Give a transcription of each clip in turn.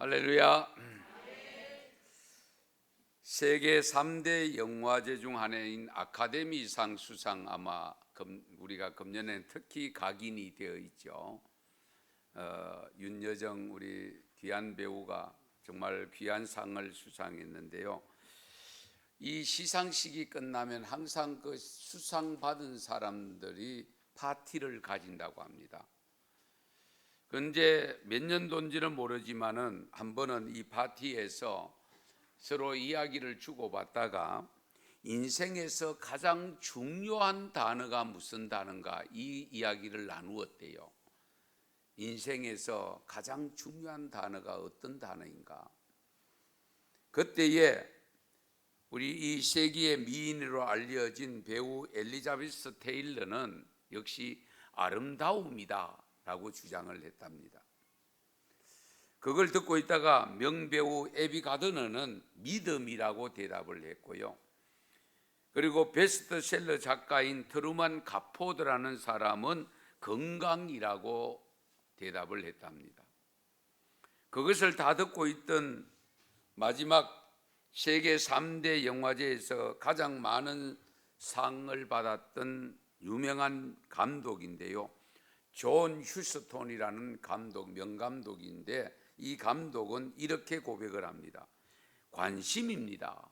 할렐루야. 세계 3대 영화제 중 하나인 아카데미상 수상, 아마 우리가 금년에 특히 각인이 되어 있죠. 윤여정 우리 귀한 배우가 정말 귀한 상을 수상했는데요. 이 시상식이 끝나면 항상 그 수상 받은 사람들이 파티를 가진다고 합니다. 그런데 몇 년도인지는 모르지만은 한 번은 이 파티에서 서로 이야기를 주고받다가 인생에서 가장 중요한 단어가 무슨 단어인가, 이 이야기를 나누었대요. 인생에서 가장 중요한 단어가 어떤 단어인가. 그때에 우리 이 세기의 미인으로 알려진 배우 엘리자베스 테일러는 역시 아름다움이다 라고 주장을 했답니다. 그걸 듣고 있다가 명배우 에비 가드너는 믿음이라고 대답을 했고요. 그리고 베스트셀러 작가인 트루만 카포드라는 사람은 건강이라고 대답을 했답니다. 그것을 다 듣고 있던 마지막 세계 3대 영화제에서 가장 많은 상을 받았던 유명한 감독인데요, 존 휴스톤이라는 감독, 명감독인데 이 감독은 이렇게 고백을 합니다. 관심입니다.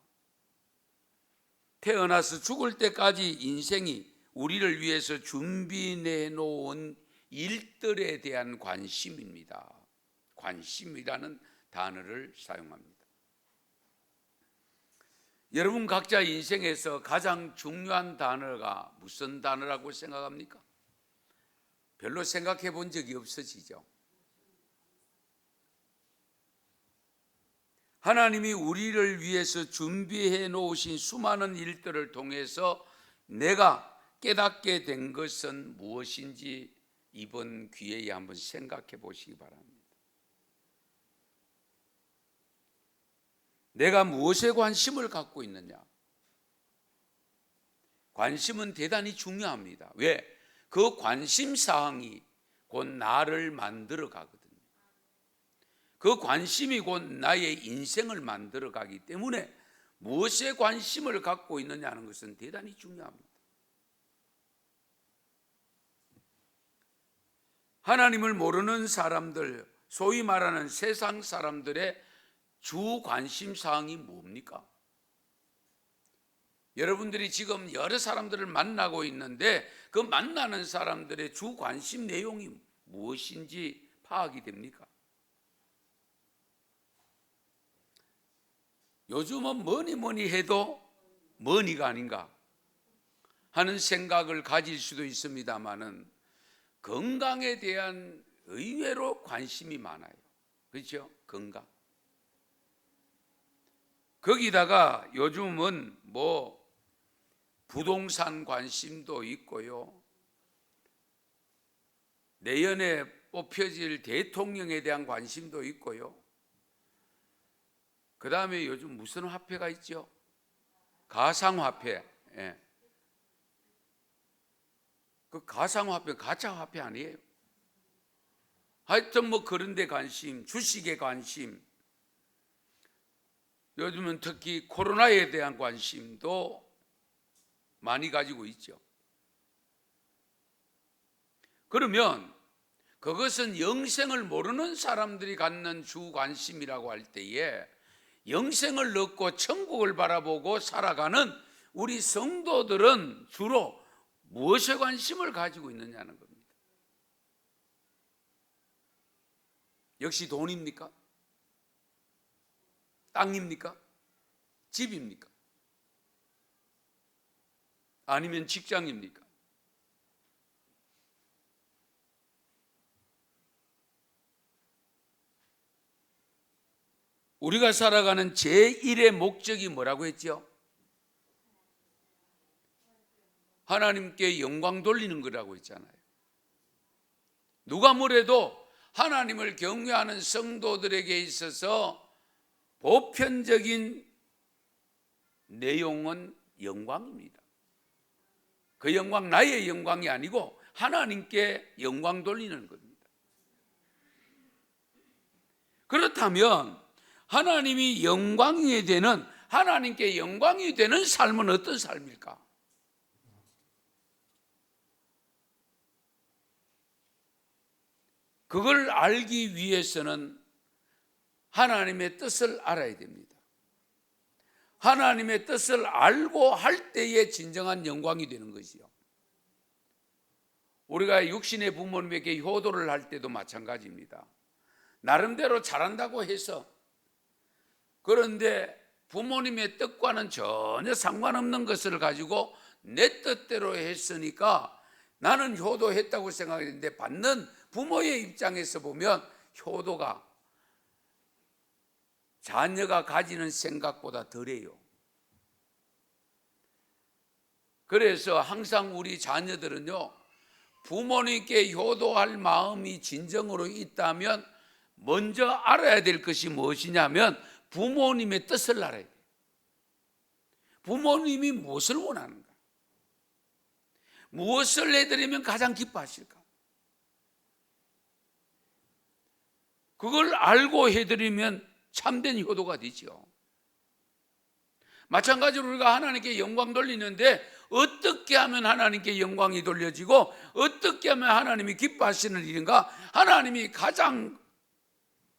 태어나서 죽을 때까지 인생이 우리를 위해서 준비해 놓은 일들에 대한 관심입니다. 관심이라는 단어를 사용합니다. 여러분 각자 인생에서 가장 중요한 단어가 무슨 단어라고 생각합니까? 별로 생각해 본 적이 없으시죠? 하나님이 우리를 위해서 준비해 놓으신 수많은 일들을 통해서 내가 깨닫게 된 것은 무엇인지 이번 기회에 한번 생각해 보시기 바랍니다. 내가 무엇에 관심을 갖고 있느냐? 관심은 대단히 중요합니다. 왜? 그 관심 사항이 곧 나를 만들어 가거든요. 그 관심이 곧 나의 인생을 만들어 가기 때문에 무엇에 관심을 갖고 있느냐는 것은 대단히 중요합니다. 하나님을 모르는 사람들, 소위 말하는 세상 사람들의 주 관심 사항이 뭡니까? 여러분들이 지금 여러 사람들을 만나고 있는데 그 만나는 사람들의 주 관심 내용이 무엇인지 파악이 됩니까? 요즘은 뭐니 해도 머니가 아닌가 하는 생각을 가질 수도 있습니다만은 건강에 대한 의외로 관심이 많아요. 그렇죠? 건강. 거기다가 요즘은 부동산 관심도 있고요, 내년에 뽑혀질 대통령에 대한 관심도 있고요, 그 다음에 요즘 무슨 화폐가 있죠? 가상화폐. 예. 그 가상화폐 가짜 화폐 아니에요. 하여튼 그런 데 관심, 주식에 관심, 요즘은 특히 코로나에 대한 관심도 많이 가지고 있죠. 그러면 그것은 영생을 모르는 사람들이 갖는 주 관심이라고 할 때에 영생을 얻고 천국을 바라보고 살아가는 우리 성도들은 주로 무엇에 관심을 가지고 있느냐는 겁니다. 역시 돈입니까? 땅입니까? 집입니까? 아니면 직장입니까? 우리가 살아가는 제1의 목적이 뭐라고 했죠? 하나님께 영광 돌리는 거라고 했잖아요. 누가 뭐래도 하나님을 경외하는 성도들에게 있어서 보편적인 내용은 영광입니다. 그 영광 나의 영광이 아니고 하나님께 영광 돌리는 겁니다. 그렇다면 하나님이 영광이 되는, 하나님께 영광이 되는 삶은 어떤 삶일까? 그걸 알기 위해서는 하나님의 뜻을 알아야 됩니다. 하나님의 뜻을 알고 할 때에 진정한 영광이 되는 것이요. 우리가 육신의 부모님에게 효도를 할 때도 마찬가지입니다. 나름대로 잘한다고 해서, 그런데 부모님의 뜻과는 전혀 상관없는 것을 가지고 내 뜻대로 했으니까 나는 효도했다고 생각했는데, 받는 부모의 입장에서 보면 효도가 자녀가 가지는 생각보다 덜해요. 그래서 항상 우리 자녀들은요, 부모님께 효도할 마음이 진정으로 있다면 먼저 알아야 될 것이 무엇이냐면 부모님의 뜻을 알아야 돼요. 부모님이 무엇을 원하는가? 무엇을 해드리면 가장 기뻐하실까? 그걸 알고 해드리면 참된 효도가 되죠. 마찬가지로 우리가 하나님께 영광 돌리는데 어떻게 하면 하나님께 영광이 돌려지고 어떻게 하면 하나님이 기뻐하시는 일인가? 하나님이 가장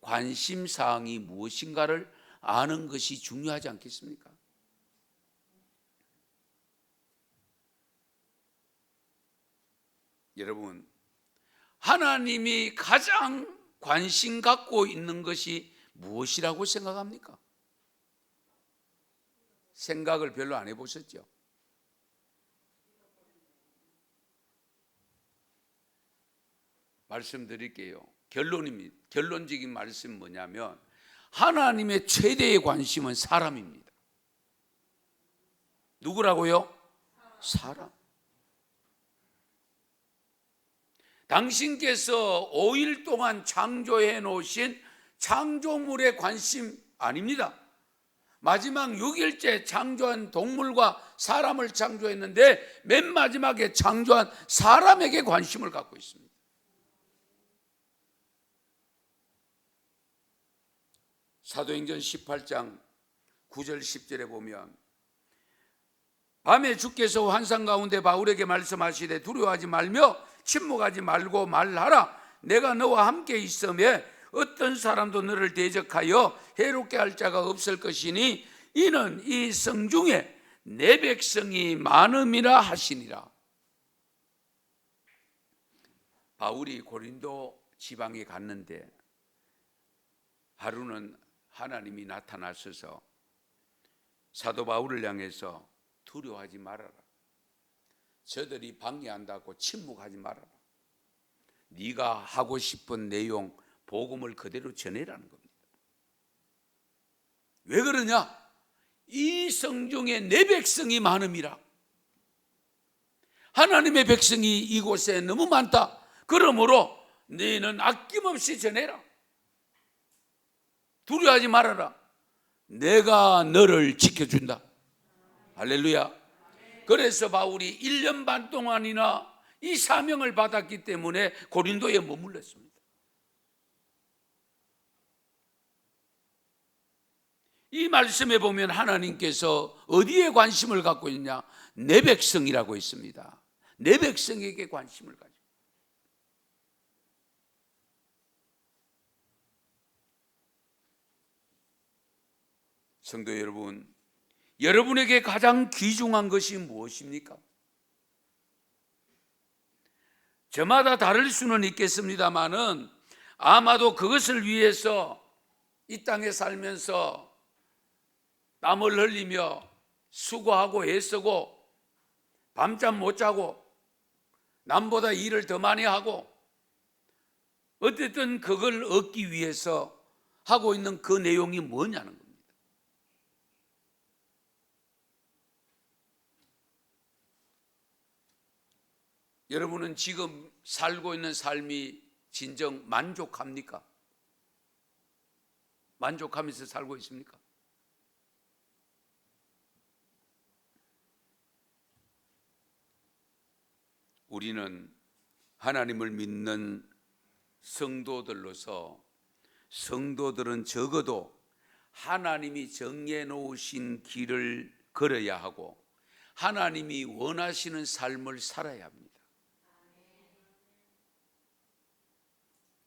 관심사항이 무엇인가를 아는 것이 중요하지 않겠습니까? 여러분, 하나님이 가장 관심 갖고 있는 것이 무엇이라고 생각합니까? 생각을 별로 안 해보셨죠? 말씀드릴게요. 결론적인 말씀은 뭐냐면 하나님의 최대의 관심은 사람입니다. 누구라고요? 사람. 당신께서 5일 동안 창조해 놓으신 창조물의 관심 아닙니다. 마지막 6일째 창조한 동물과 사람을 창조했는데 맨 마지막에 창조한 사람에게 관심을 갖고 있습니다. 사도행전 18장 9절 10절에 보면 밤에 주께서 환상 가운데 바울에게 말씀하시되 두려워하지 말며 침묵하지 말고 말하라. 내가 너와 함께 있으며 어떤 사람도 너를 대적하여 해롭게 할 자가 없을 것이니 이는 이 성 중에 내 백성이 많음이라 하시니라. 바울이 고린도 지방에 갔는데 하루는 하나님이 나타나셔서 사도 바울을 향해서 두려워하지 말아라. 저들이 방해한다고 침묵하지 말아라. 네가 하고 싶은 내용 복음을 그대로 전해라는 겁니다. 왜 그러냐? 이 성 중에 내 백성이 많음이라. 하나님의 백성이 이곳에 너무 많다. 그러므로 너희는 아낌없이 전해라. 두려워하지 말아라. 내가 너를 지켜준다. 할렐루야. 그래서 바울이 1년 반 동안이나 이 사명을 받았기 때문에 고린도에 머물렀습니다. 이 말씀에 보면 하나님께서 어디에 관심을 갖고 있냐? 내 백성이라고 있습니다. 내 백성에게 관심을 가지고. 성도 여러분, 여러분에게 가장 귀중한 것이 무엇입니까? 저마다 다를 수는 있겠습니다만은 아마도 그것을 위해서 이 땅에 살면서 땀을 흘리며 수고하고 애쓰고 밤잠 못 자고 남보다 일을 더 많이 하고 어쨌든 그걸 얻기 위해서 하고 있는 그 내용이 뭐냐는 겁니다. 여러분은 지금 살고 있는 삶이 진정 만족합니까? 만족하면서 살고 있습니까? 우리는 하나님을 믿는 성도들로서 성도들은 적어도 하나님이 정해 놓으신 길을 걸어야 하고 하나님이 원하시는 삶을 살아야 합니다.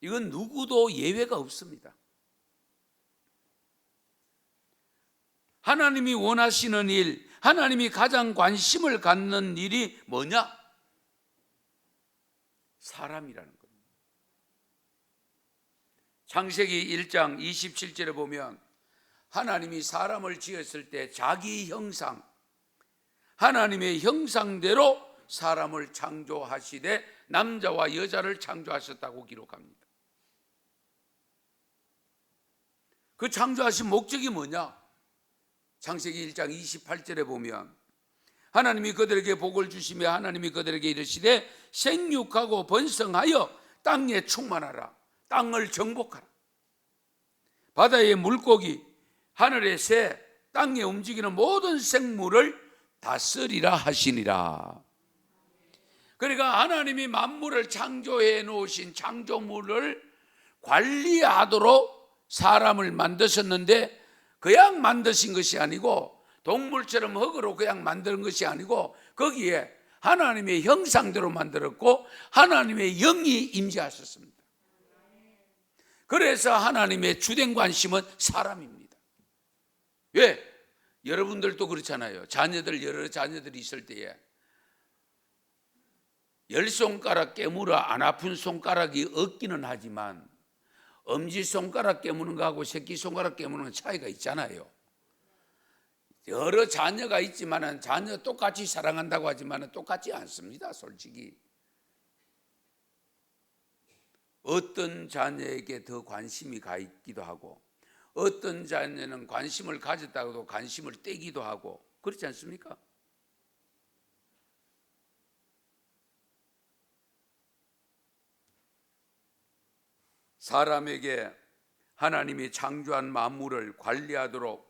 이건 누구도 예외가 없습니다. 하나님이 원하시는 일, 하나님이 가장 관심을 갖는 일이 뭐냐? 사람이라는 겁니다. 창세기 1장 27절에 보면 하나님이 사람을 지었을 때 자기 형상, 하나님의 형상대로 사람을 창조하시되 남자와 여자를 창조하셨다고 기록합니다. 그 창조하신 목적이 뭐냐? 창세기 1장 28절에 보면 하나님이 그들에게 복을 주시며 하나님이 그들에게 이르시되 생육하고 번성하여 땅에 충만하라. 땅을 정복하라. 바다의 물고기, 하늘의 새, 땅에 움직이는 모든 생물을 다스리라 하시니라. 그러니까 하나님이 만물을 창조해 놓으신 창조물을 관리하도록 사람을 만드셨는데 그냥 만드신 것이 아니고 동물처럼 흙으로 그냥 만드는 것이 아니고 거기에 하나님의 형상대로 만들었고 하나님의 영이 임재하셨습니다. 그래서 하나님의 주된 관심은 사람입니다. 왜? 여러분들도 그렇잖아요. 여러 자녀들이 있을 때에 10손가락 깨물어 안 아픈 손가락이 없기는 하지만 엄지손가락 깨무는 거하고 새끼손가락 깨무는 차이가 있잖아요. 여러 자녀가 있지만 자녀 똑같이 사랑한다고 하지만 똑같지 않습니다. 솔직히 어떤 자녀에게 더 관심이 가 있기도 하고 어떤 자녀는 관심을 가졌다고도 관심을 떼기도 하고 그렇지 않습니까? 사람에게 하나님이 창조한 만물을 관리하도록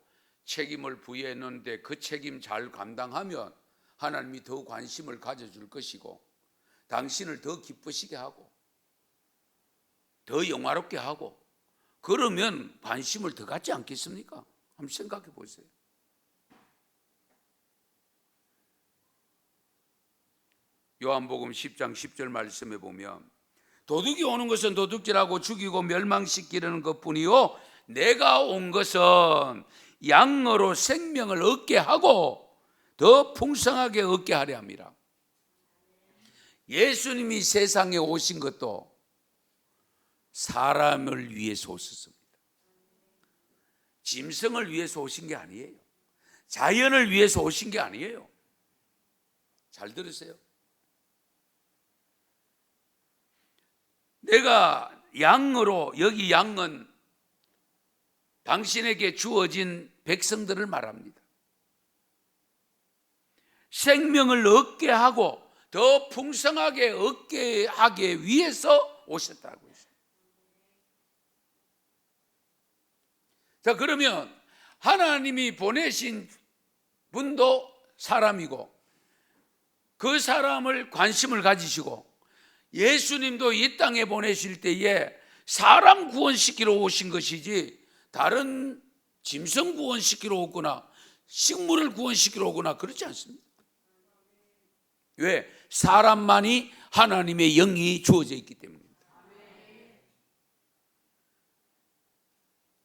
책임을 부여했는데 그 책임 잘 감당하면 하나님이 더 관심을 가져줄 것이고 당신을 더 기쁘시게 하고 더 영화롭게 하고 그러면 관심을 더 갖지 않겠습니까? 한번 생각해 보세요. 요한복음 10장 10절 말씀에 보면 도둑이 오는 것은 도둑질하고 죽이고 멸망시키려는 것뿐이요 내가 온 것은 양으로 생명을 얻게 하고 더 풍성하게 얻게 하려 함이라. 예수님이 세상에 오신 것도 사람을 위해서 오셨습니다. 짐승을 위해서 오신 게 아니에요. 자연을 위해서 오신 게 아니에요. 잘 들으세요. 내가 양으로, 여기 양은 당신에게 주어진 백성들을 말합니다. 생명을 얻게 하고 더 풍성하게 얻게 하기 위해서 오셨다고 했어요. 자, 그러면 하나님이 보내신 분도 사람이고 그 사람을 관심을 가지시고 예수님도 이 땅에 보내실 때에 사람 구원시키러 오신 것이지 다른 짐승 구원시키러 오거나 식물을 구원시키러 오거나 그렇지 않습니다. 왜? 사람만이 하나님의 영이 주어져 있기 때문입니다.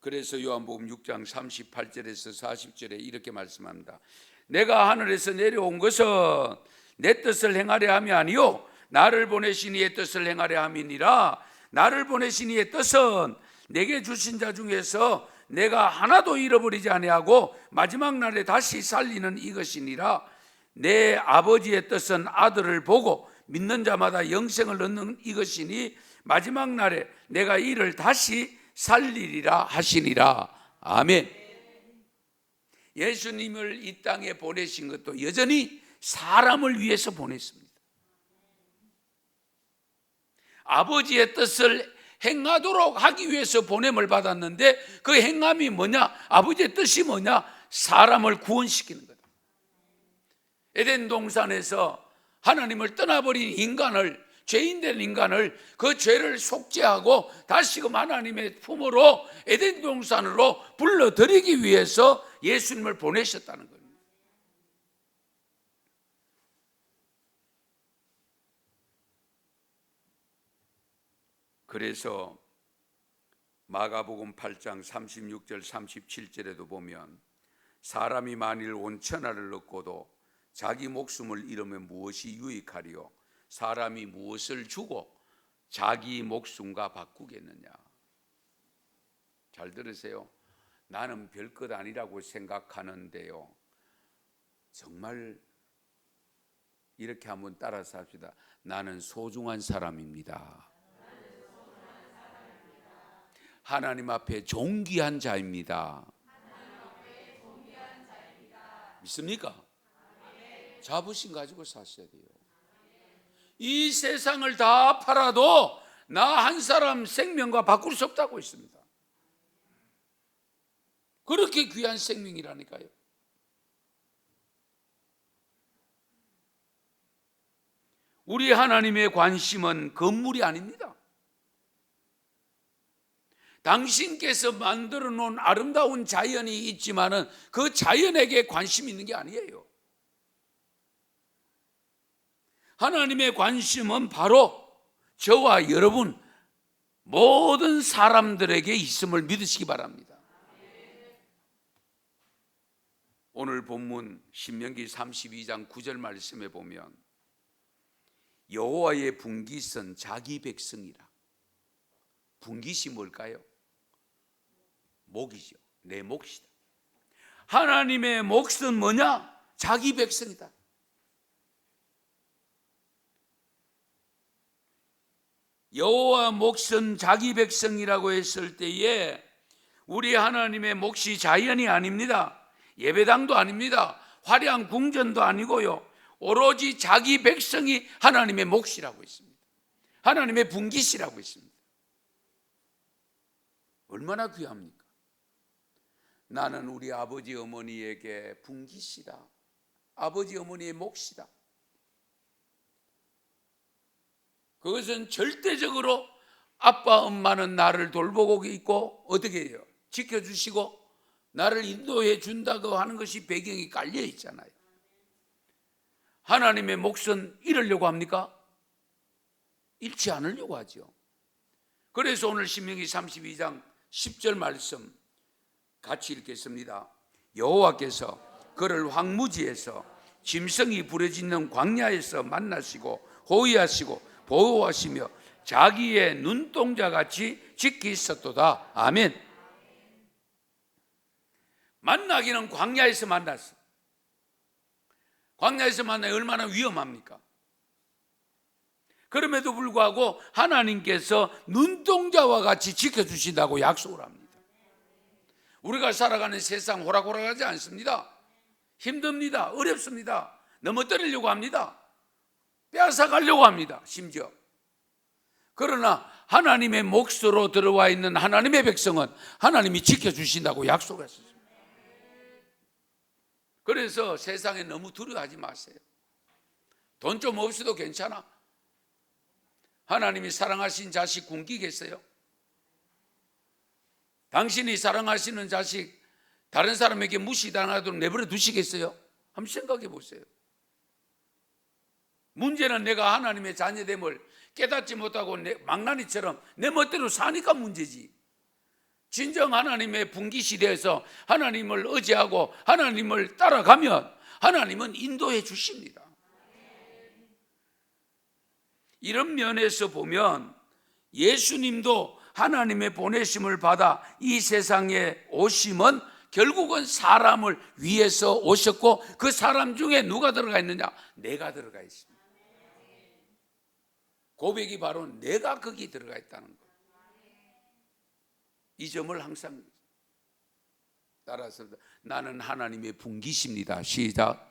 그래서 요한복음 6장 38절에서 40절에 이렇게 말씀합니다. 내가 하늘에서 내려온 것은 내 뜻을 행하려 함이 아니요 나를 보내신 이의 뜻을 행하려 함이니라. 나를 보내신 이의 뜻은 내게 주신 자 중에서 내가 하나도 잃어버리지 아니하고 마지막 날에 다시 살리는 이것이니라. 내 아버지의 뜻은 아들을 보고 믿는 자마다 영생을 얻는 이것이니 마지막 날에 내가 이를 다시 살리리라 하시니라. 아멘. 예수님을 이 땅에 보내신 것도 여전히 사람을 위해서 보냈습니다. 아버지의 뜻을 행하도록 하기 위해서 보냄을 받았는데 그 행함이 뭐냐? 아버지의 뜻이 뭐냐? 사람을 구원시키는 거다. 에덴 동산에서 하나님을 떠나버린 인간을 죄인된 인간을 그 죄를 속죄하고 다시금 하나님의 품으로 에덴 동산으로 불러들이기 위해서 예수님을 보내셨다는 겁니다. 그래서 마가복음 8장 36절 37절에도 보면 사람이 만일 온 천하를 얻고도 자기 목숨을 잃으면 무엇이 유익하리요? 사람이 무엇을 주고 자기 목숨과 바꾸겠느냐? 잘 들으세요. 나는 별것 아니라고 생각하는데요, 정말 이렇게 한번 따라서 합시다. 나는 소중한 사람입니다. 하나님 앞에 존귀한 자입니다. 믿습니까? 자부심 가지고 사셔야 돼요. 이 세상을 다 팔아도 나 한 사람 생명과 바꿀 수 없다고 했습니다. 그렇게 귀한 생명이라니까요. 우리 하나님의 관심은 건물이 아닙니다. 당신께서 만들어 놓은 아름다운 자연이 있지만은 그 자연에게 관심이 있는 게 아니에요. 하나님의 관심은 바로 저와 여러분 모든 사람들에게 있음을 믿으시기 바랍니다. 오늘 본문 신명기 32장 9절 말씀에 보면 여호와의 분깃은 자기 백성이라. 분깃이 뭘까요? 목이죠. 내 몫이다. 하나님의 몫은 뭐냐? 자기 백성이다. 여호와 몫은 자기 백성이라고 했을 때에 우리 하나님의 몫이 자연이 아닙니다. 예배당도 아닙니다. 화려한 궁전도 아니고요, 오로지 자기 백성이 하나님의 몫이라고 했습니다. 하나님의 분깃이라고 했습니다. 얼마나 귀합니까? 나는 우리 아버지 어머니에게 분깃이다. 아버지 어머니의 몫이다. 그것은 절대적으로 아빠 엄마는 나를 돌보고 있고 어떻게 해요? 지켜주시고 나를 인도해 준다고 하는 것이 배경이 깔려 있잖아요. 하나님의 몫은 잃으려고 합니까? 잃지 않으려고 하죠. 그래서 오늘 신명기 32장 10절 말씀 같이 읽겠습니다. 여호와께서 그를 황무지에서 짐승이 부르짖는 광야에서 만나시고 호위하시고 보호하시며 자기의 눈동자같이 지키셨도다. 아멘. 만나기는 광야에서 만났어. 광야에서 만나기 얼마나 위험합니까? 그럼에도 불구하고 하나님께서 눈동자와 같이 지켜주신다고 약속을 합니다. 우리가 살아가는 세상 호락호락하지 않습니다. 힘듭니다. 어렵습니다. 넘어뜨리려고 합니다. 빼앗아가려고 합니다. 심지어. 그러나 하나님의 몫으로 들어와 있는 하나님의 백성은 하나님이 지켜주신다고 약속했습니다. 그래서 세상에 너무 두려워하지 마세요. 돈 좀 없어도 괜찮아. 하나님이 사랑하신 자식 굶기겠어요? 당신이 사랑하시는 자식 다른 사람에게 무시당하도록 내버려 두시겠어요? 한번 생각해 보세요. 문제는 내가 하나님의 자녀됨을 깨닫지 못하고 망나니처럼 내 멋대로 사니까 문제지. 진정 하나님의 분깃이 되어서 하나님을 의지하고 하나님을 따라가면 하나님은 인도해 주십니다. 이런 면에서 보면 예수님도 하나님의 보내심을 받아 이 세상에 오심은 결국은 사람을 위해서 오셨고 그 사람 중에 누가 들어가 있느냐? 내가 들어가 있습니다. 고백이 바로 내가 거기 들어가 있다는 것. 이 점을 항상 따라서 나는 하나님의 분깃입니다. 시작.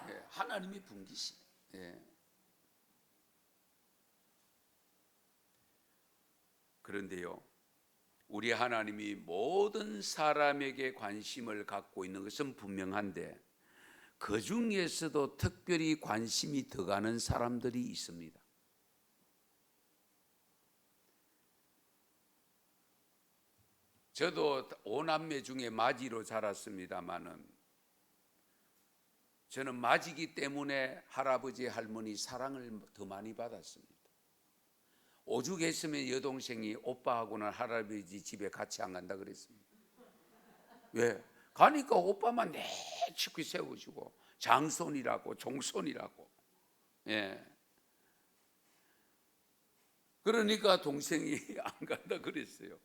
네, 하나님의 분깃이. 네. 그런데요, 우리 하나님이 모든 사람에게 관심을 갖고 있는 것은 분명한데 그 중에서도 특별히 관심이 더 가는 사람들이 있습니다. 저도 5남매 중에 맏이로 자랐습니다마는 저는 맏이기 때문에 할아버지 할머니 사랑을 더 많이 받았습니다. 오죽했으면 여동생이 오빠하고는 할아버지 집에 같이 안 간다 그랬습니다. 왜? 가니까 오빠만 내치고 세워주고 장손이라고 종손이라고. 예. 그러니까 동생이 안 간다 그랬어요.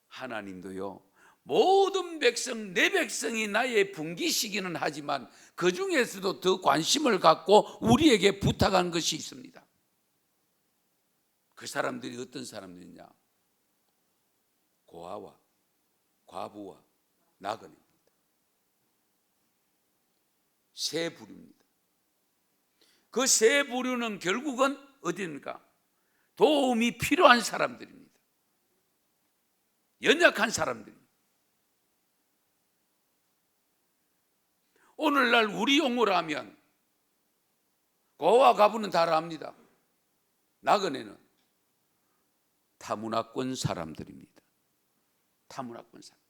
하나님도요, 모든 백성, 내 백성이 나의 분기시기는 하지만 그 중에서도 더 관심을 갖고 우리에게 부탁한 것이 있습니다. 그 사람들이 어떤 사람들이냐? 고아와 과부와 나그네입니다. 세 부류입니다. 그 세 부류는 결국은 어디입니까? 도움이 필요한 사람들입니다. 연약한 사람들입니다. 오늘날 우리 용어로 하면 고아와 과부는 다 압니다. 나그네는 타문화권 사람들입니다. 타문화권 사람.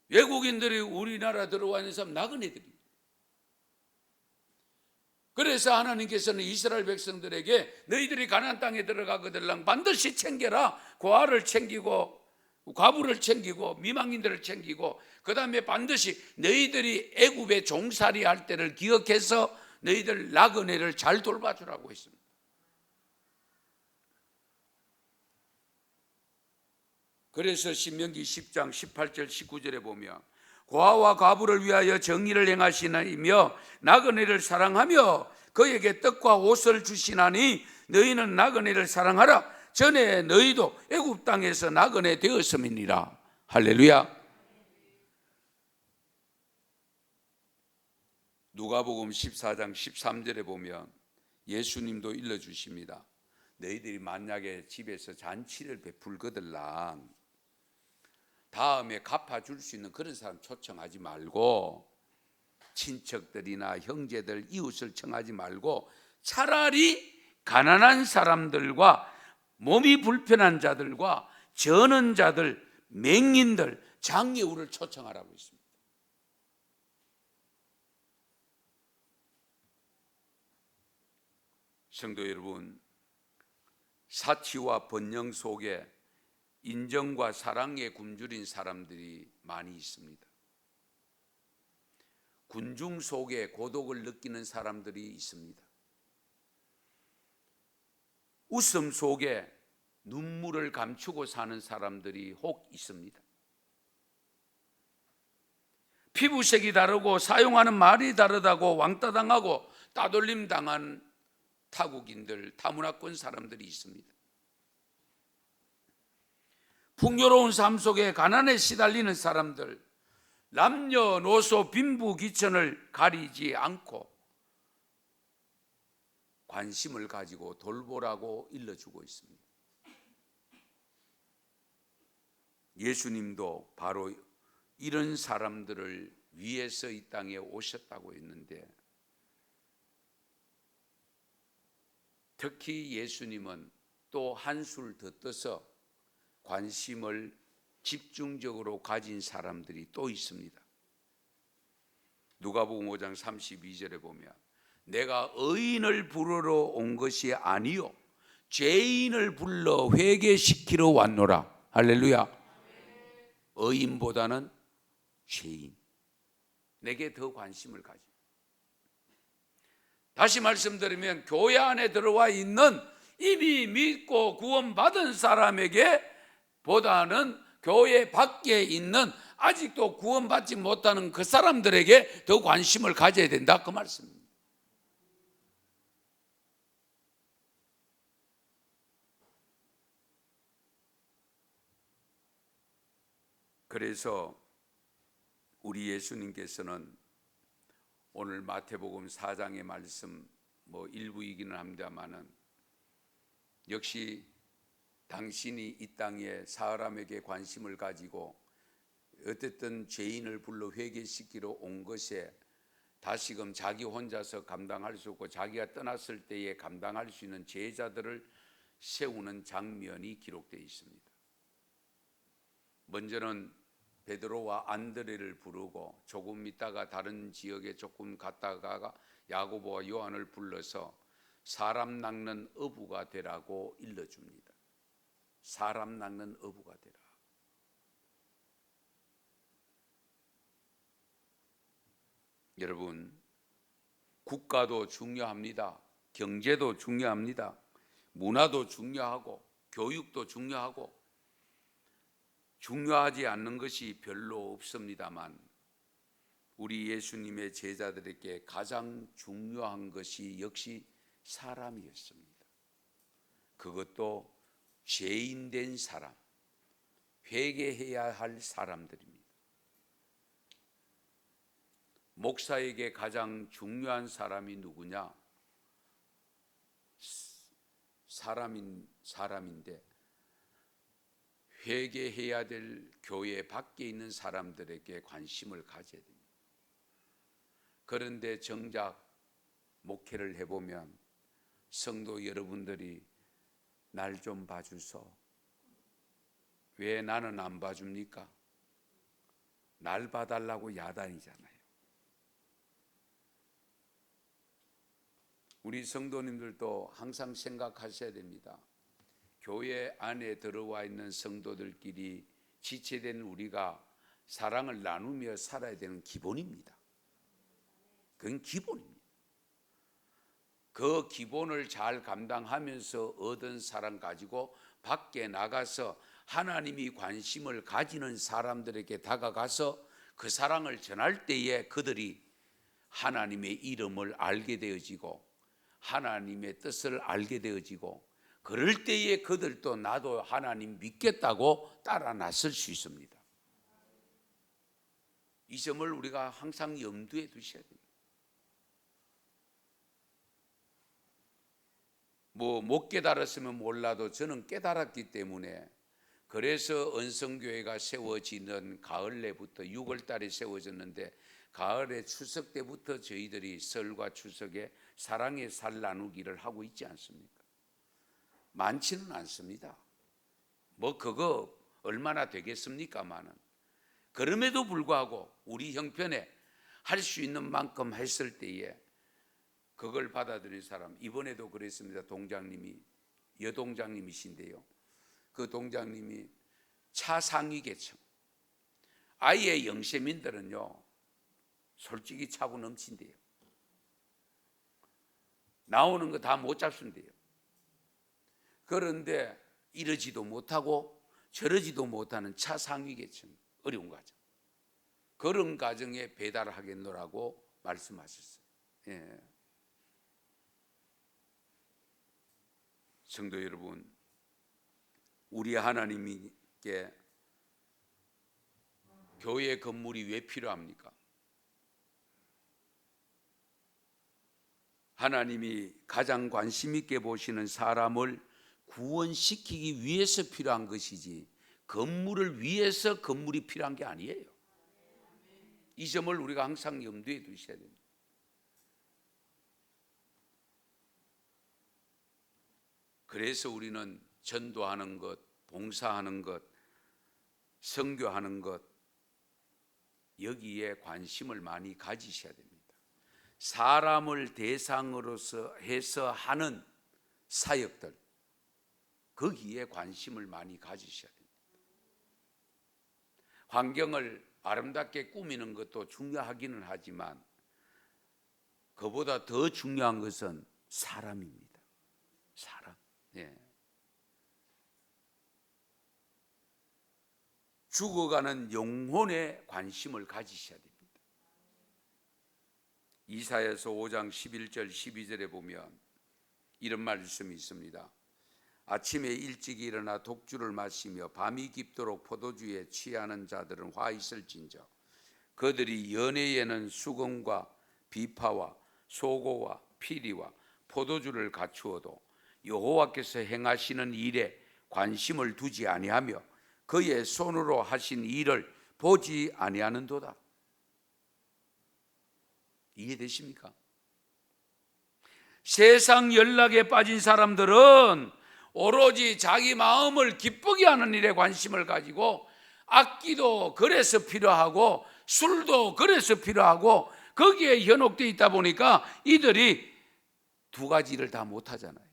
외국인들이 우리나라 들어와 있는 사람 나그네들입니다. 그래서 하나님께서는 이스라엘 백성들에게 너희들이 가나안 땅에 들어가거들랑 반드시 챙겨라. 고아를 챙기고 과부를 챙기고 미망인들을 챙기고 그 다음에 반드시 너희들이 애굽에 종살이 할 때를 기억해서 너희들 나그네를 잘 돌봐주라고 했습니다. 그래서 신명기 10장 18절 19절에 보면 고아와 과부를 위하여 정의를 행하시나이며 나그네를 사랑하며 그에게 떡과 옷을 주시나니 너희는 나그네를 사랑하라. 전에 너희도 애굽 땅에서 나그네 되었음이니라. 할렐루야. 누가복음 14장 13절에 보면 예수님도 일러주십니다. 너희들이 만약에 집에서 잔치를 베풀거들랑 다음에 갚아줄 수 있는 그런 사람 초청하지 말고 친척들이나 형제들, 이웃을 청하지 말고 차라리 가난한 사람들과 몸이 불편한 자들과 저는 자들, 맹인들, 장애우를 초청하라고 했습니다. 성도 여러분, 사치와 번영 속에 인정과 사랑에 굶주린 사람들이 많이 있습니다. 군중 속에 고독을 느끼는 사람들이 있습니다. 웃음 속에 눈물을 감추고 사는 사람들이 혹 있습니다. 피부색이 다르고 사용하는 말이 다르다고 왕따당하고 따돌림 당한 타국인들, 타문화권 사람들이 있습니다. 풍요로운 삶 속에 가난에 시달리는 사람들, 남녀노소 빈부귀천을 가리지 않고 관심을 가지고 돌보라고 일러주고 있습니다. 예수님도 바로 이런 사람들을 위해서 이 땅에 오셨다고 했는데, 특히 예수님은 또 한술 더 떠서 관심을 집중적으로 가진 사람들이 또 있습니다. 누가복음 5장 32절에 보면 내가 의인을 부르러 온 것이 아니요 죄인을 불러 회개시키러 왔노라. 할렐루야. 의인보다는 죄인, 내게 더 관심을 가지. 다시 말씀드리면 교회 안에 들어와 있는 이미 믿고 구원받은 사람에게 보다는 교회 밖에 있는 아직도 구원받지 못하는 그 사람들에게 더 관심을 가져야 된다, 그 말씀입니다. 그래서 우리 예수님께서는 오늘 마태복음 4장의 말씀 일부이기는 합니다만은 역시 당신이 이 땅에 사람에게 관심을 가지고 어쨌든 죄인을 불러 회개시키러 온 것에 다시금 자기 혼자서 감당할 수 없고 자기가 떠났을 때에 감당할 수 있는 제자들을 세우는 장면이 기록되어 있습니다. 먼저는 베드로와 안드레를 부르고 조금 있다가 다른 지역에 조금 갔다가 야고보와 요한을 불러서 사람 낚는 어부가 되라고 일러줍니다. 사람 낚는 어부가 되라. 여러분, 국가도 중요합니다. 경제도 중요합니다. 문화도 중요하고 교육도 중요하고 중요하지 않는 것이 별로 없습니다만 우리 예수님의 제자들에게 가장 중요한 것이 역시 사람이었습니다. 그것도 죄인된 사람, 회개해야 할 사람들입니다. 목사에게 가장 중요한 사람이 누구냐? 사람인데 회개해야 될 교회 밖에 있는 사람들에게 관심을 가져야 됩니다. 그런데 정작 목회를 해보면 성도 여러분들이 날 좀 봐주소. 왜 나는 안 봐줍니까? 날 봐달라고 야단이잖아요. 우리 성도님들도 항상 생각하셔야 됩니다. 교회 안에 들어와 있는 성도들끼리 지체된 우리가 사랑을 나누며 살아야 되는 기본입니다. 그건 기본입니다. 그 기본을 잘 감당하면서 얻은 사랑 가지고 밖에 나가서 하나님이 관심을 가지는 사람들에게 다가가서 그 사랑을 전할 때에 그들이 하나님의 이름을 알게 되어지고 하나님의 뜻을 알게 되어지고 그럴 때에 그들도 나도 하나님 믿겠다고 따라 나설 수 있습니다. 이 점을 우리가 항상 염두에 두셔야 됩니다. 못 깨달았으면 몰라도 저는 깨달았기 때문에 그래서 언성교회가 세워지는 가을내부터 6월 달에 세워졌는데 가을에 추석 때부터 저희들이 설과 추석에 사랑의 살 나누기를 하고 있지 않습니까? 많지는 않습니다. 그거 얼마나 되겠습니까마는 그럼에도 불구하고 우리 형편에 할 수 있는 만큼 했을 때에 그걸 받아들인 사람, 이번에도 그랬습니다. 동장님이, 여동장님이신데요, 그 동장님이 차상위 계층, 아예 영세민들은요 솔직히 차고 넘친대요. 나오는 거 다 못 잡순대요. 그런데 이러지도 못하고 저러지도 못하는 차상위 계층, 어려운 가정, 그런 가정에 배달하겠노라고 말씀하셨어요. 예. 성도 여러분, 우리 하나님께 교회 건물이 왜 필요합니까? 하나님이 가장 관심 있게 보시는 사람을 구원시키기 위해서 필요한 것이지 건물을 위해서 건물이 필요한 게 아니에요. 이 점을 우리가 항상 염두에 두셔야 됩니다. 그래서 우리는 전도하는 것, 봉사하는 것, 선교하는 것, 여기에 관심을 많이 가지셔야 됩니다. 사람을 대상으로서 해서 하는 사역들, 거기에 관심을 많이 가지셔야 됩니다. 환경을 아름답게 꾸미는 것도 중요하기는 하지만 그보다 더 중요한 것은 사람입니다. 사람. 예. 죽어가는 영혼에 관심을 가지셔야 됩니다. 이사야서 5장 11절 12절에 보면 이런 말씀이 있습니다. 아침에 일찍 일어나 독주를 마시며 밤이 깊도록 포도주에 취하는 자들은 화 있을진저 그들이 연회에는 수금과 비파와 소고와 피리와 포도주를 갖추어도 여호와께서 행하시는 일에 관심을 두지 아니하며 그의 손으로 하신 일을 보지 아니하는도다. 이해되십니까? 세상 연락에 빠진 사람들은 오로지 자기 마음을 기쁘게 하는 일에 관심을 가지고 악기도 그래서 필요하고 술도 그래서 필요하고 거기에 현혹되어 있다 보니까 이들이 두 가지를 다 못하잖아요.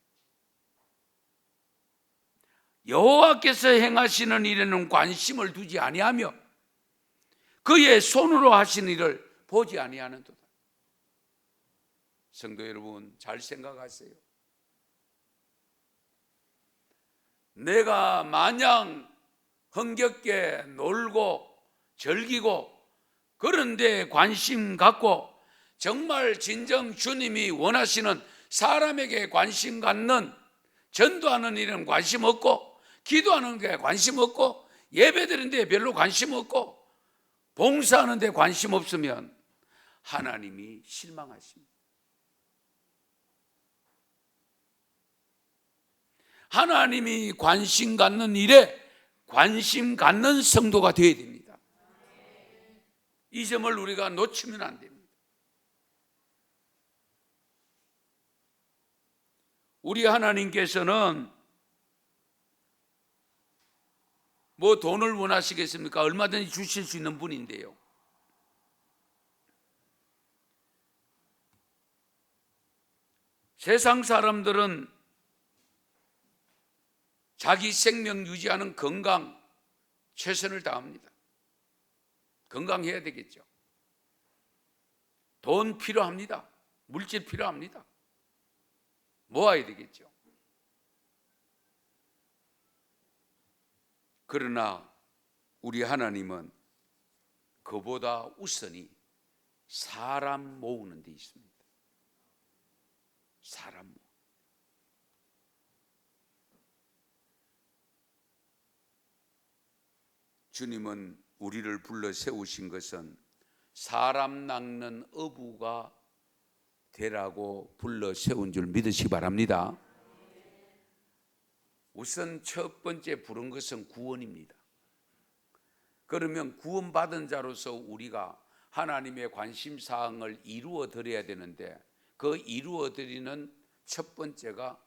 여호와께서 행하시는 일에는 관심을 두지 아니하며 그의 손으로 하시는 일을 보지 아니하는도다. 성도 여러분, 잘 생각하세요. 내가 마냥 흥겹게 놀고 즐기고 그런데 관심 갖고 정말 진정 주님이 원하시는 사람에게 관심 갖는, 전도하는 일은 관심 없고 기도하는 게 관심 없고 예배드리는 데 별로 관심 없고 봉사하는 데 관심 없으면 하나님이 실망하십니다. 하나님이 관심 갖는 일에 관심 갖는 성도가 되어야 됩니다. 이 점을 우리가 놓치면 안 됩니다. 우리 하나님께서는 뭐 돈을 원하시겠습니까? 얼마든지 주실 수 있는 분인데요. 세상 사람들은 자기 생명 유지하는 건강 최선을 다합니다. 건강해야 되겠죠. 돈 필요합니다. 물질 필요합니다. 모아야 되겠죠. 그러나 우리 하나님은 그보다 우선이 사람 모으는 데 있습니다. 사람 모으는. 주님은 우리를 불러 세우신 것은 사람 낚는 어부가 되라고 불러 세운 줄 믿으시기 바랍니다. 우선 첫 번째 부른 것은 구원입니다. 그러면 구원받은 자로서 우리가 하나님의 관심사항을 이루어 드려야 되는데 그 이루어 드리는 첫 번째가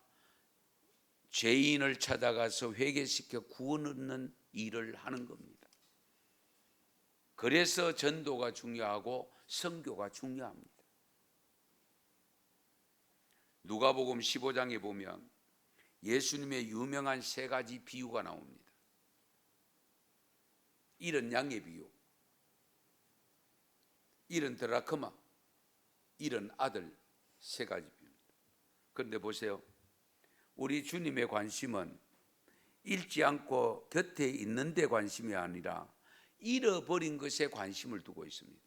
죄인을 찾아가서 회개시켜 구원 얻는 일을 하는 겁니다. 그래서 전도가 중요하고 선교가 중요합니다. 누가복음 15장에 보면 예수님의 유명한 세 가지 비유가 나옵니다. 잃은 양의 비유, 잃은 드라크마, 잃은 아들, 세 가지 비유입니다. 그런데 보세요. 우리 주님의 관심은 잃지 않고 곁에 있는 데 관심이 아니라 잃어버린 것에 관심을 두고 있습니다.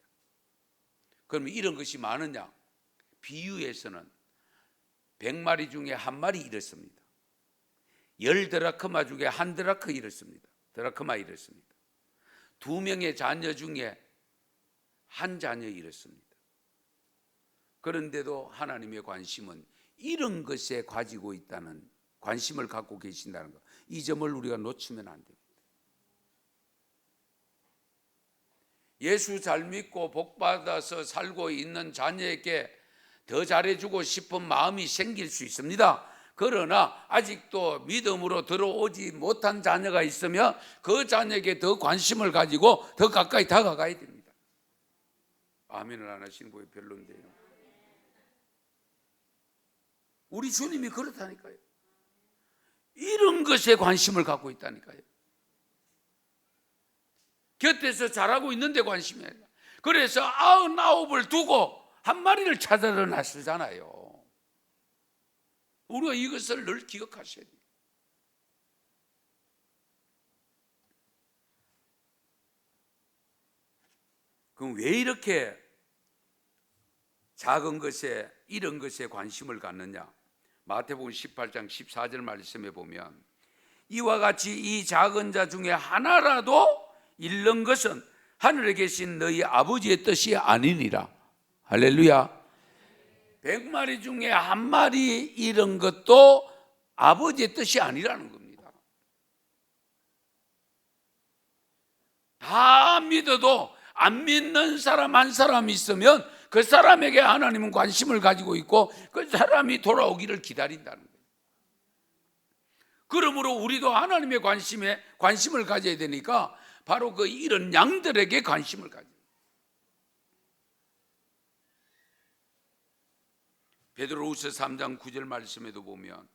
그러면 이런 것이 많으냐? 비유에서는 100마리 중에 한 마리 잃었습니다. 10드라크마 중에 한 드라크 잃었습니다. 드라크마 잃었습니다. 2명의 자녀 중에 한 자녀 잃었습니다. 그런데도 하나님의 관심은 이런 것에 가지고 있다는, 관심을 갖고 계신다는 것, 이 점을 우리가 놓치면 안 됩니다. 예수 잘 믿고 복받아서 살고 있는 자녀에게 더 잘해주고 싶은 마음이 생길 수 있습니다. 그러나 아직도 믿음으로 들어오지 못한 자녀가 있으면 그 자녀에게 더 관심을 가지고 더 가까이 다가가야 됩니다. 아멘을 안 하시는 분이 별론데요. 우리 주님이 그렇다니까요. 이런 것에 관심을 갖고 있다니까요. 곁에서 잘하고 있는데 관심이 아니라. 그래서 99을 두고 한 마리를 찾아러 나서잖아요. 우리가 이것을 늘 기억하셔야 돼요. 그럼 왜 이렇게 작은 것에, 이런 것에 관심을 갖느냐? 마태복음 18장 14절 말씀에 보면 이와 같이 이 작은 자 중에 하나라도 잃는 것은 하늘에 계신 너희 아버지의 뜻이 아니니라. 할렐루야. 100마리 중에 한 마리 잃은 것도 아버지의 뜻이 아니라는 겁니다. 다 안 믿어도 안 믿는 사람 한 사람 있으면 그 사람에게 하나님은 관심을 가지고 있고 그 사람이 돌아오기를 기다린다는 거예요. 그러므로 우리도 하나님의 관심을 가져야 되니까 바로 그 이런 양들에게 관심을 가져요. 베드로후서 3장 9절 말씀에도 보면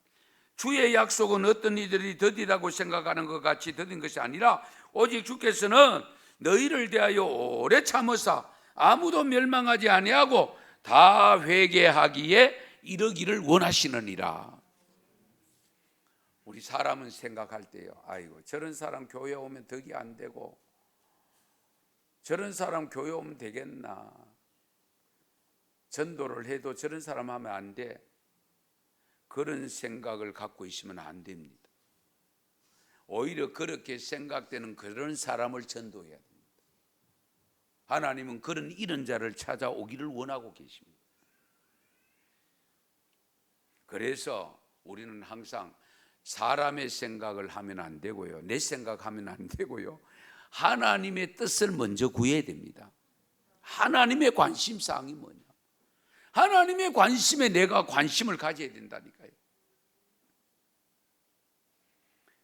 주의 약속은 어떤 이들이 더디다고 생각하는 것 같이 더딘 것이 아니라 오직 주께서는 너희를 대하여 오래 참으사 아무도 멸망하지 아니하고 다 회개하기에 이르기를 원하시느니라. 우리 사람은 생각할 때요, 아이고 저런 사람 교회 오면 덕이 안 되고 저런 사람 교회 오면 되겠나, 전도를 해도 저런 사람 하면 안 돼, 그런 생각을 갖고 있으면 안 됩니다. 오히려 그렇게 생각되는 그런 사람을 전도해야 됩니다. 하나님은 그런 이런 자를 찾아오기를 원하고 계십니다. 그래서 우리는 항상 사람의 생각을 하면 안 되고요, 내 생각하면 안 되고요, 하나님의 뜻을 먼저 구해야 됩니다. 하나님의 관심사항이 뭐냐, 하나님의 관심에 내가 관심을 가져야 된다니까요.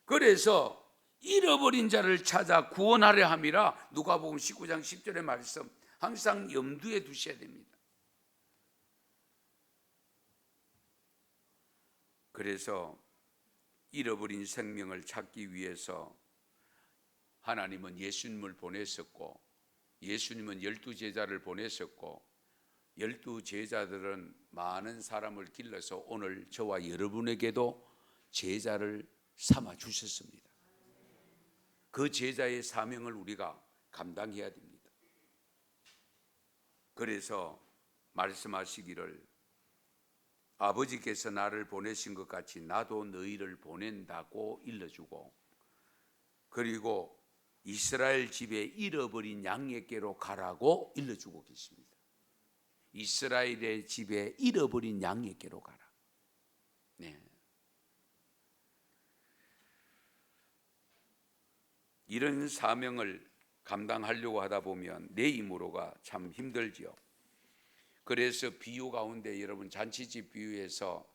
그래서 잃어버린 자를 찾아 구원하려 함이라 누가복음 19장 10절의 말씀 항상 염두에 두셔야 됩니다. 그래서 잃어버린 생명을 찾기 위해서 하나님은 예수님을 보내셨고, 예수님은 12제자를 보내셨고, 12제자들은 많은 사람을 길러서 오늘 저와 여러분에게도 제자를 삼아 주셨습니다. 그 제자의 사명을 우리가 감당해야 됩니다. 그래서 말씀하시기를 아버지께서 나를 보내신 것 같이 나도 너희를 보낸다고 일러주고, 그리고 이스라엘 집에 잃어버린 양에게로 가라고 일러주고 계십니다. 이스라엘의 집에 잃어버린 양에게로 가라. 네. 이런 사명을 감당하려고 하다 보면 내 힘으로가 참 힘들지요. 그래서 비유 가운데 여러분 잔치집 비유에서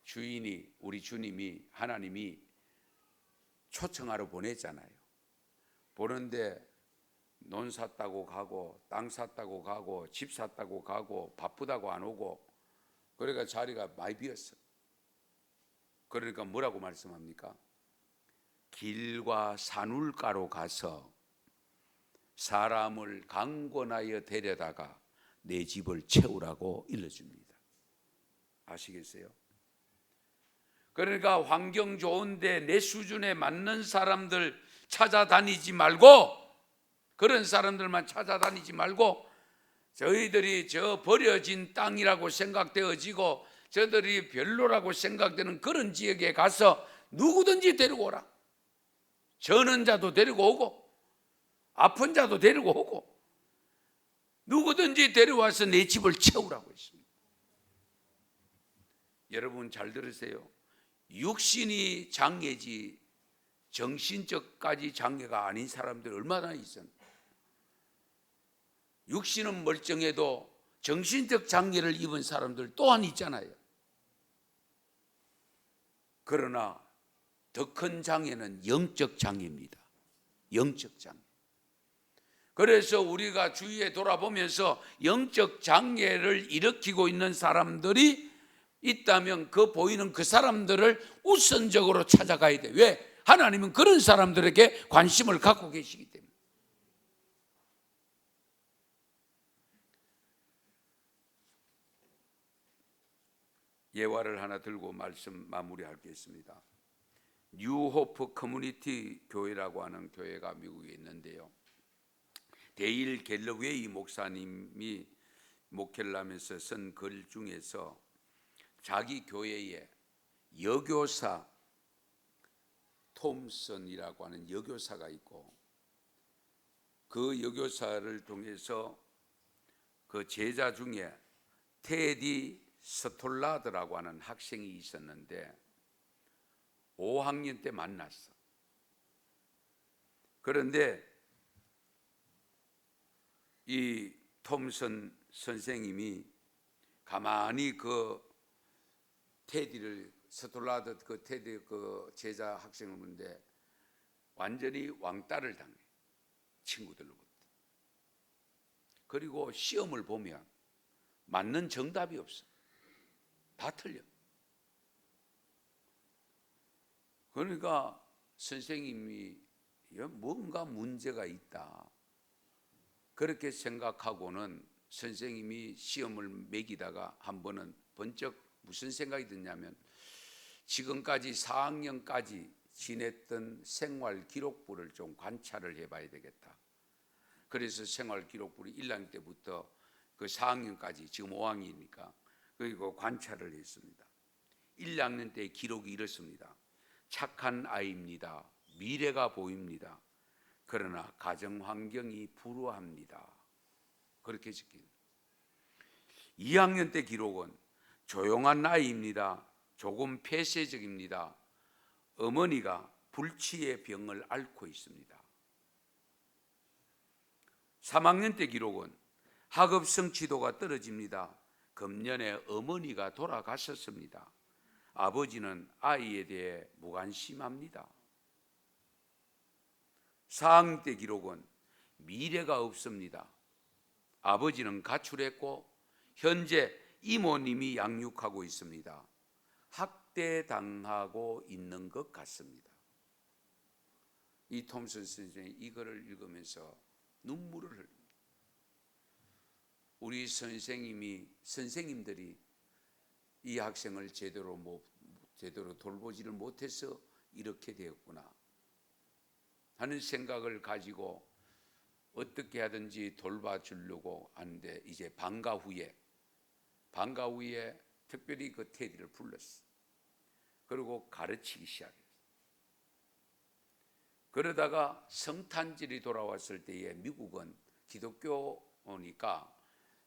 주인이, 우리 주님이, 하나님이 초청하러 보냈잖아요. 보는데 논 샀다고 가고 땅 샀다고 가고 집 샀다고 가고 바쁘다고 안 오고, 그러니까 자리가 많이 비었어. 그러니까 뭐라고 말씀합니까? 길과 산울가로 가서 사람을 강권하여 데려다가 내 집을 채우라고 일러줍니다. 아시겠어요? 그러니까 환경 좋은데 내 수준에 맞는 사람들 찾아다니지 말고, 그런 사람들만 찾아다니지 말고, 저희들이 저 버려진 땅이라고 생각되어지고 저들이 별로라고 생각되는 그런 지역에 가서 누구든지 데리고 오라. 저는 자도 데리고 오고 아픈 자도 데리고 오고 누구든지 데려와서 내 집을 채우라고 했습니다. 여러분 잘 들으세요. 육신이 장애지 정신적까지 장애가 아닌 사람들 얼마나 있었나. 육신은 멀쩡해도 정신적 장애를 입은 사람들 또한 있잖아요. 그러나 더 큰 장애는 영적 장애입니다. 영적 장애. 그래서 우리가 주위에 돌아보면서 영적 장애를 일으키고 있는 사람들이 있다면 그 보이는 그 사람들을 우선적으로 찾아가야 돼. 왜? 하나님은 그런 사람들에게 관심을 갖고 계시기 때문에. 예화를 하나 들고 말씀 마무리하겠습니다. 뉴호프 커뮤니티 교회라고 하는 교회가 미국에 있는데요, 데일 갤러웨이 목사님이 목회를 하면서 쓴 글 중에서 자기 교회에 여교사 톰슨이라고 하는 여교사가 있고, 그 여교사를 통해서 그 제자 중에 테디 스톨라드라고 하는 학생이 있었는데 5학년 때 만났어. 그런데 이 톰슨 선생님이 가만히 그 테디를 스톨라드 그 테디 그 제자 학생을 보는데 완전히 왕따를 당해, 친구들로부터. 그리고 시험을 보면 맞는 정답이 없어. 다 틀려. 그러니까 선생님이 뭔가 문제가 있다, 그렇게 생각하고는 선생님이 시험을 매기다가 한 번은 번쩍 무슨 생각이 드냐면, 지금까지 4학년까지 지냈던 생활 기록부를 좀 관찰을 해봐야 되겠다. 그래서 생활 기록부를 1학년 때부터 그 4학년까지, 지금 5학년이니까 그리고 관찰을 했습니다. 1학년 때 기록이 이렇습니다. 착한 아이입니다. 미래가 보입니다. 그러나 가정 환경이 불우합니다. 그렇게 적힌. 2학년 때 기록은 조용한 아이입니다. 조금 폐쇄적입니다. 어머니가 불치의 병을 앓고 있습니다. 3학년 때 기록은 학업 성취도가 떨어집니다. 금년에 어머니가 돌아가셨습니다. 아버지는 아이에 대해 무관심합니다. 4학년 때 기록은 미래가 없습니다. 아버지는 가출했고 현재 이모님이 양육하고 있습니다. 학대당하고 있는 것 같습니다. 이 톰슨 선생이 이거를 읽으면서 눈물을 흘립니다. 우리 선생님들이 이 학생을 제대로 돌보지를 못해서 이렇게 되었구나 하는 생각을 가지고 어떻게 하든지 돌봐주려고 하는데, 이제 방과 후에 특별히 그 테디를 불렀어. 그리고 가르치기 시작했어. 그러다가 성탄절이 돌아왔을 때에, 미국은 기독교니까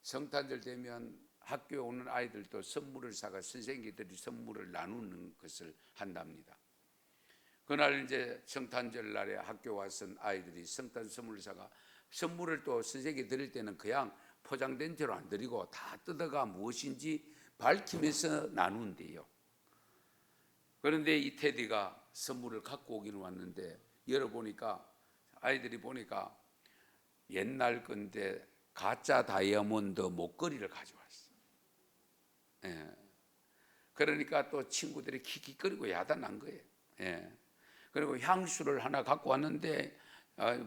성탄절 되면 학교에 오는 아이들도 선물을 사가 선생님들이 선물을 나누는 것을 한답니다. 그날 이제 성탄절 날에 학교 왔은 아이들이 성탄 선물을 사가, 선물을 또 선생님이 드릴 때는 그냥 포장된 채로 안 드리고 다 뜯어가 무엇인지 밝히면서 나눈대요. 그런데 이 테디가 선물을 갖고 오기는 왔는데, 열어보니까 아이들이 보니까 옛날 건데 가짜 다이아몬드 목걸이를 가져왔어. 예. 그러니까 또 친구들이 킥킥거리고 야단난 거예요. 예. 그리고 향수를 하나 갖고 왔는데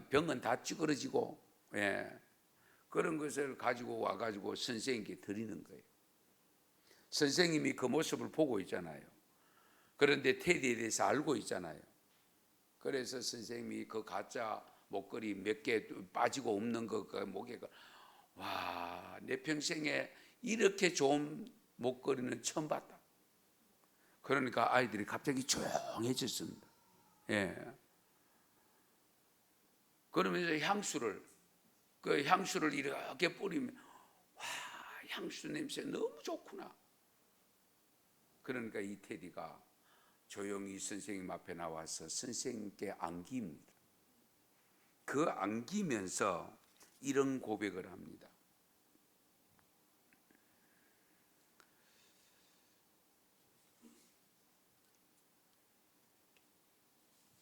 병은 다 찌그러지고, 예. 그런 것을 가지고 와가지고 선생님께 드리는 거예요. 선생님이 그 모습을 보고 있잖아요. 그런데 테디에 대해서 알고 있잖아요. 그래서 선생님이 그 가짜 목걸이 몇 개 빠지고 없는 거 그 목에, 와, 내 평생에 이렇게 좋은 목걸이는 처음 봤다. 그러니까 아이들이 갑자기 조용해졌습니다. 예. 그러면서 향수를 이렇게 뿌리면, 와, 향수 냄새 너무 좋구나. 그러니까 이 테디가 조용히 선생님 앞에 나와서 선생님께 안깁니다. 그 안기면서 이런 고백을 합니다.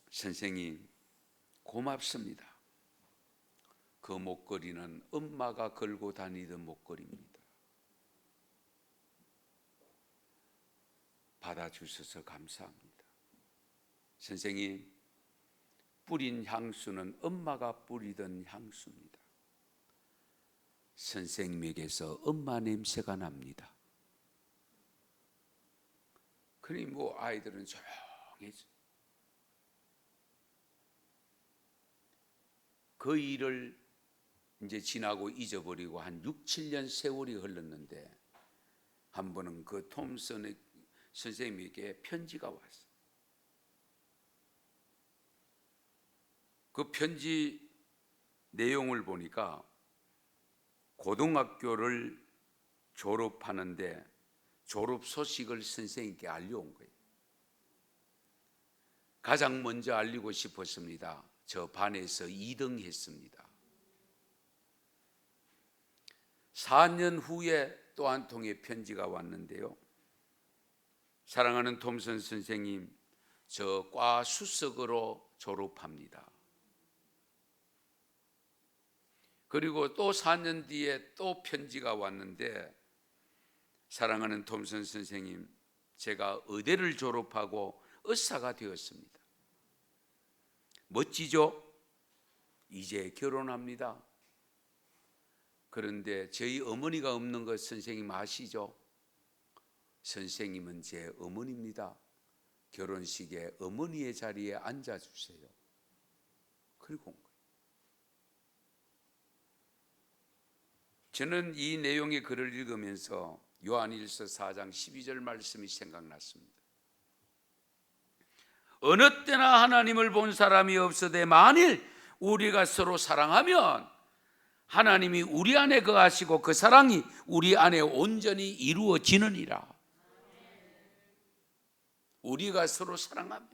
선생님, 고맙습니다. 그 목걸이는 엄마가 걸고 다니던 목걸이입니다. 받아주셔서 감사합니다. 선생님, 뿌린 향수는 엄마가 뿌리던 향수입니다. 선생님에게서 엄마 냄새가 납니다. 그러니 뭐 아이들은 조용해져. 그 일을 이제 지나고 잊어버리고 한 6, 7년 세월이 흘렀는데, 한 번은 그 톰슨 선생님에게 편지가 왔어. 그 편지 내용을 보니까 고등학교를 졸업하는데 졸업 소식을 선생님께 알려온 거예요. 가장 먼저 알리고 싶었습니다. 저 반에서 2등 했습니다. 4년 후에 또 한 통의 편지가 왔는데요. 사랑하는 톰슨 선생님, 저 과 수석으로 졸업합니다. 그리고 또 4년 뒤에 또 편지가 왔는데, 사랑하는 톰슨 선생님, 제가 의대를 졸업하고 의사가 되었습니다. 멋지죠? 이제 결혼합니다. 그런데 저희 어머니가 없는 것 선생님 아시죠? 선생님은 제 어머니입니다. 결혼식에 어머니의 자리에 앉아주세요. 그리고 온 거예요. 저는 이 내용의 글을 읽으면서 요한일서 4장 12절 말씀이 생각났습니다. 어느 때나 하나님을 본 사람이 없으되 만일 우리가 서로 사랑하면 하나님이 우리 안에 거하시고 그 사랑이 우리 안에 온전히 이루어지느니라. 우리가 서로 사랑하면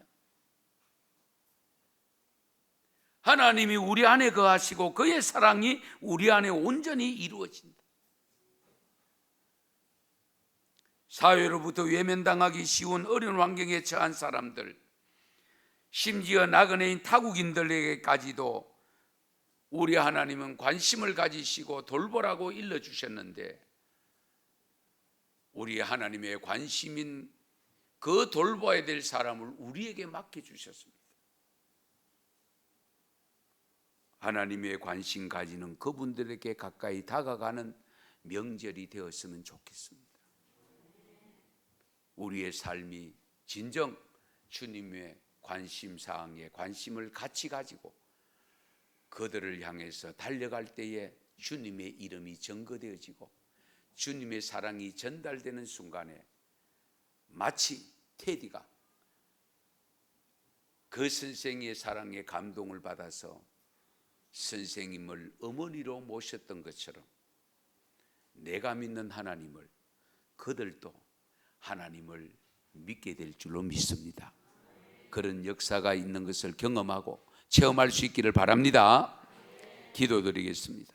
하나님이 우리 안에 거하시고 그의 사랑이 우리 안에 온전히 이루어진다. 사회로부터 외면당하기 쉬운 어려운 환경에 처한 사람들, 심지어 나그네인 타국인들에게까지도 우리 하나님은 관심을 가지시고 돌보라고 일러주셨는데, 우리 하나님의 관심인 그 돌봐야 될 사람을 우리에게 맡겨주셨습니다. 하나님의 관심 가지는 그분들에게 가까이 다가가는 명절이 되었으면 좋겠습니다. 우리의 삶이 진정 주님의 관심사항에 관심을 같이 가지고 그들을 향해서 달려갈 때에 주님의 이름이 증거되어지고 주님의 사랑이 전달되는 순간에 마치 테디가 그 선생의 사랑에 감동을 받아서 선생님을 어머니로 모셨던 것처럼 내가 믿는 하나님을 그들도 하나님을 믿게 될 줄로 믿습니다. 그런 역사가 있는 것을 경험하고 체험할 수 있기를 바랍니다. 기도드리겠습니다.